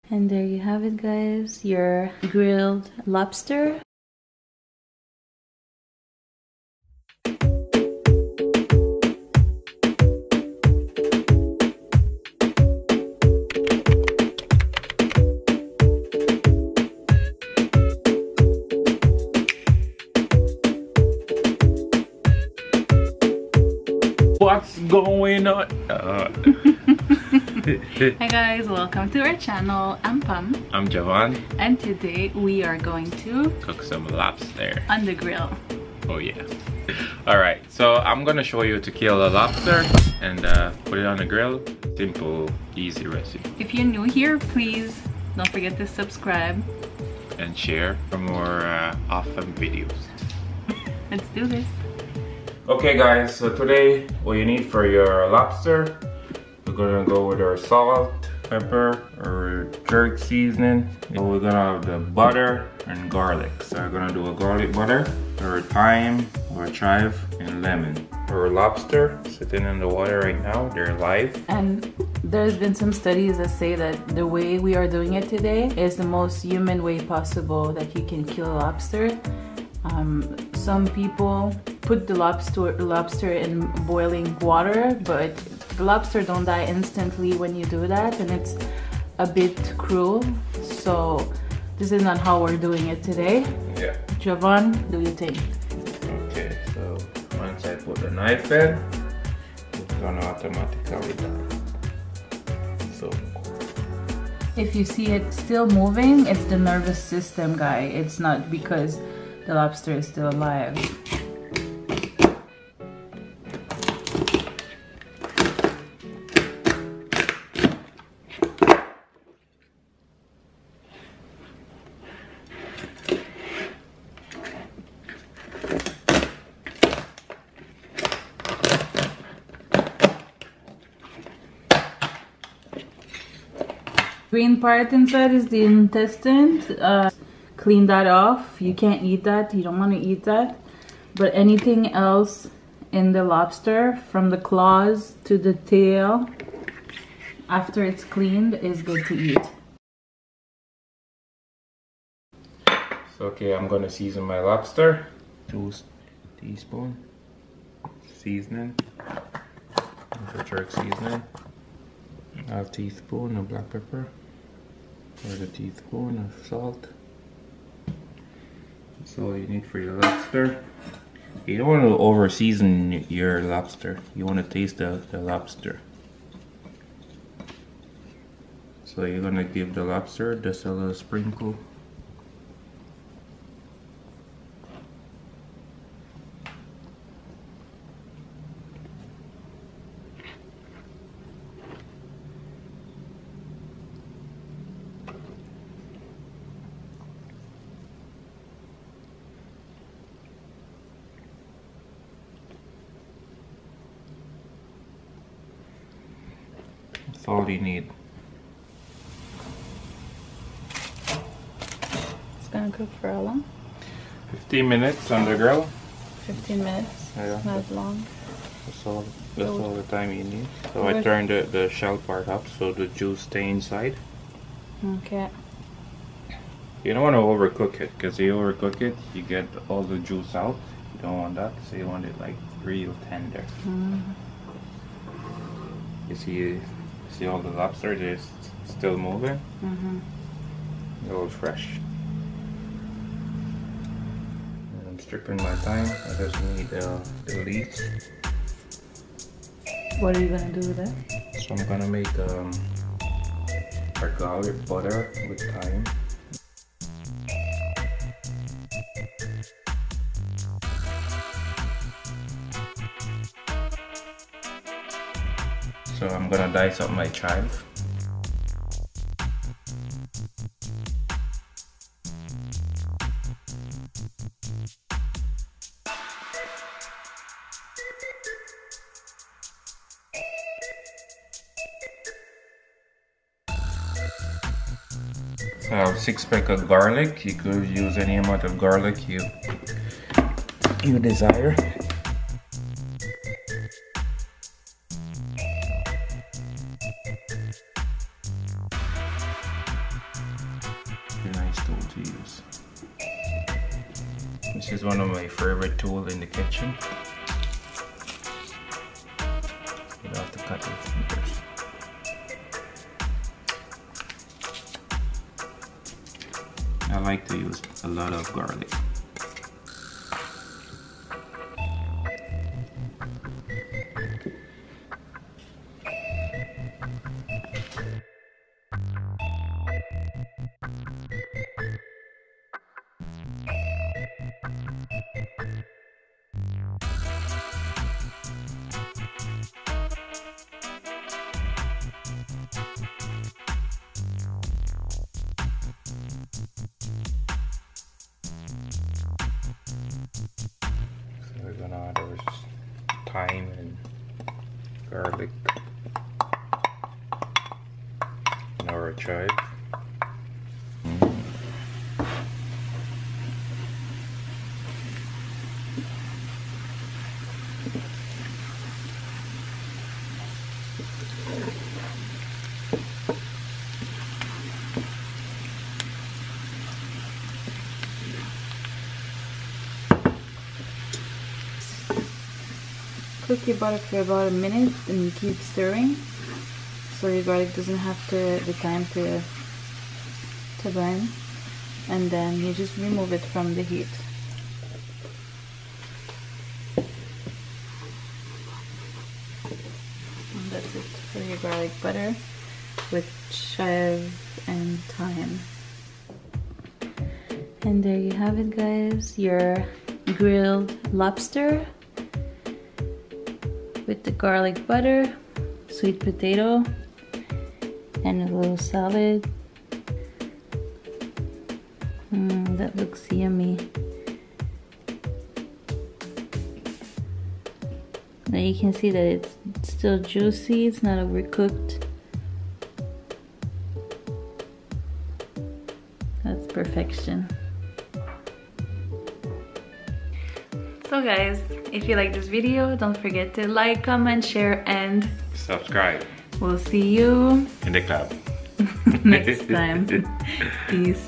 And there you have it, guys, your grilled lobster. What's going on? Hi guys, welcome to our channel. I'm Pam. I'm Javon. And today we are going to Cook some lobster on the grill. Oh yeah. Alright, so I'm gonna show you to kill a lobster and put it on the grill. Simple, easy recipe. If you're new here, please don't forget to subscribe and share for more awesome videos. Let's do this. Okay guys, so today what you need for your lobster, we're gonna go with our salt, pepper, our jerk seasoning. We're gonna have the butter and garlic. So we're gonna do a garlic butter, our thyme, our chive, and lemon. Our lobster sitting in the water right now, they're live. And there's been some studies that say that the way we are doing it today is the most human way possible that you can kill a lobster. Some people put the lobster in boiling water, but the lobster don't die instantly when you do that, and it's a bit cruel. So this is not how we're doing it today. Yeah. Javon, do you think? Okay, so once I put the knife in, it's gonna automatically die. So if you see it still moving, it's the nervous system, guy. It's not because the lobster is still alive. Green part inside is the intestine. Clean that off. You can't eat that. You don't want to eat that. But anything else in the lobster, from the claws to the tail, after it's cleaned, is good to eat. So, okay, I'm gonna season my lobster. 2 teaspoons seasoning, the jerk seasoning. 1/2 teaspoon of black pepper, 1/4 teaspoon of salt. That's all you need for your lobster. You don't want to over season your lobster. You want to taste the lobster. So you're gonna give the lobster just a little sprinkle. That's all you need. It's gonna cook for how long? 15 minutes on the grill. 15 minutes. Yeah. Not long. That's all the time you need. So I turned the shell part up so the juice stay inside. Okay. You don't want to overcook it, because you overcook it, you get all the juice out. You don't want that, so you want it like real tender. You see all the lobster just still moving? A little fresh. And I'm stripping my thyme. I just need the leaves. What are you gonna do with that? So I'm gonna make our garlic butter with thyme. So I'm gonna dice up my chive. So I have 6 pack of garlic. You could use any amount of garlic you desire. Pretty nice tool to use. This is one of my favorite tools in the kitchen. You don't have to cut with fingers. I like to use a lot of garlic. There's thyme and garlic and our chive. Cook your butter for about a minute and keep stirring so your garlic doesn't have the time to burn, and then you just remove it from the heat. And that's it for your garlic butter with chive and thyme. And there you have it, guys, your grilled lobster with the garlic butter, sweet potato, and a little salad. That looks yummy. Now you can see that it's still juicy, it's not overcooked. That's perfection. So guys, if you like this video, don't forget to like, comment, share, and subscribe. We'll see you in the club next time. Peace.